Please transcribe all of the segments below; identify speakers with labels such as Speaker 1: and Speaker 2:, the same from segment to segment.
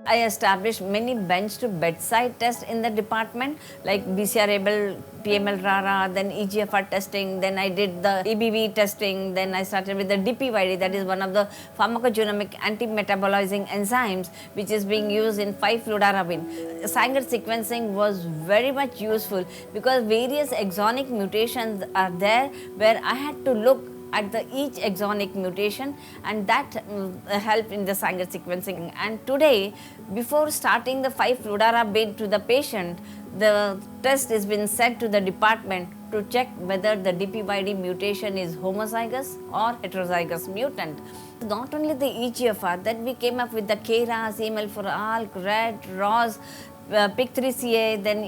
Speaker 1: I established many bench to bedside tests in the department like BCR-able, PML-RARA, then EGFR testing, then I did the EBV testing, then I started with the dPYD, that is one of the pharmacogenomic anti-metabolizing enzymes which is being used in 5-fludarabine. Sanger sequencing was very much useful because various exonic mutations are there where I had to look at each exonic mutation, and that helped in the Sanger sequencing. And today, before starting the 5-fludarabine to the patient, the test has been sent to the department to check whether the dPYD mutation is homozygous or heterozygous mutant. Not only the EGFR, that we came up with the KRAS, EML4ALK, RET, ROS, PIK3CA, then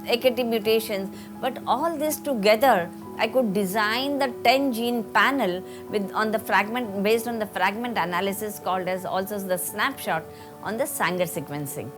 Speaker 1: AKT mutations, but all this together I could design the 10 gene panel based on the fragment analysis called as also the snapshot on the Sanger sequencing.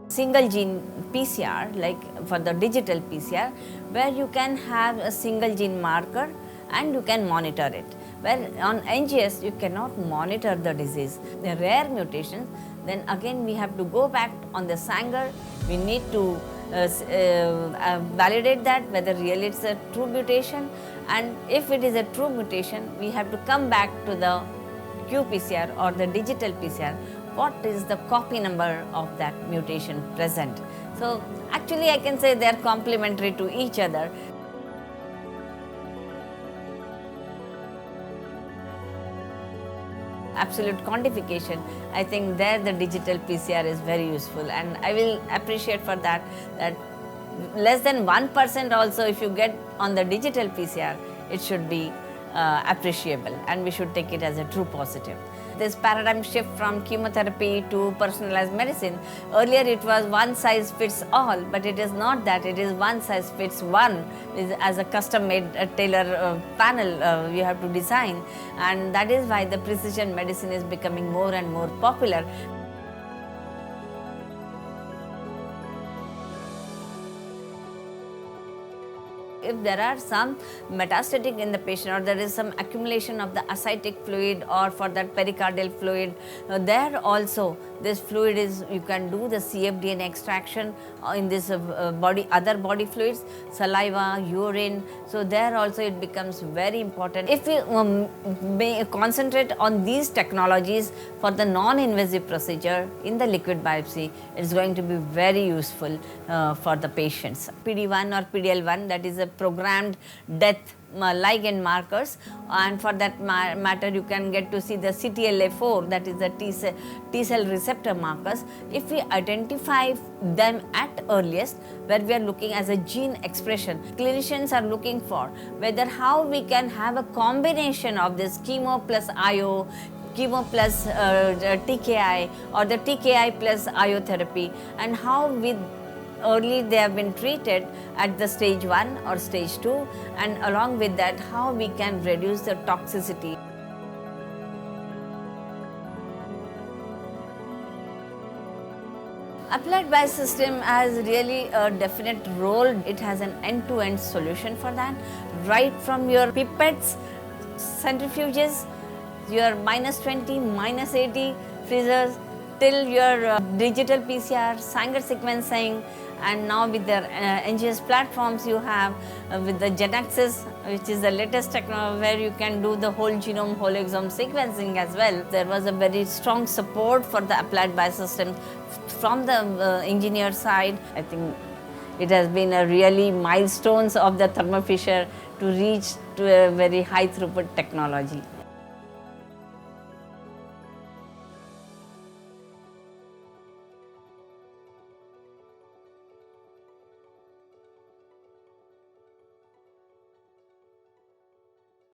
Speaker 1: Single gene PCR, like for the digital PCR, where you can have a single gene marker and you can monitor it. Where on NGS you cannot monitor the disease. The rare mutations, then again we have to go back on the Sanger. We need to validate that whether really it's a true mutation, and if it is a true mutation, we have to come back to the qPCR or the digital PCR. What is the copy number of that mutation present? So actually I can say they are complementary to each other. Absolute quantification, I think there the digital PCR is very useful, and I will appreciate for that less than 1% also if you get on the digital PCR, it should be appreciable, and we should take it as a true positive. This paradigm shift from chemotherapy to personalized medicine, earlier it was one size fits all, but it is not that, it is one size fits one. As a custom made tailor panel you have to design, and that is why the precision medicine is becoming more and more popular. If there are some metastatic in the patient, or there is some accumulation of the ascitic fluid or for that pericardial fluid, there also this fluid is, you can do the cfDNA extraction in this other body fluids, saliva, urine. So there also it becomes very important. If we may concentrate on these technologies for the non-invasive procedure in the liquid biopsy, it's going to be very useful for the patients. PD1 or PDL1, that is a programmed death ligand markers, and for that matter you can get to see the CTLA4, that is the T cell receptor markers. If we identify them at earliest, where we are looking as a gene expression, clinicians are looking for whether how we can have a combination of this chemo plus IO, chemo plus TKI, or the TKI plus IO therapy, and how with early they have been treated at the stage 1 or stage 2, and along with that how we can reduce the toxicity. Applied Biosystem has really a definite role. It has an end-to-end solution for that, right from your pipettes, centrifuges, your -20, -80 freezers, till your digital PCR, Sanger sequencing, and now with the NGS platforms you have with the Genaxis, which is the latest technology where you can do the whole genome, whole exome sequencing as well. There was a very strong support for the Applied Biosystem from the engineer side. I think it has been a really milestones of the Thermo Fisher to reach to a very high throughput technology.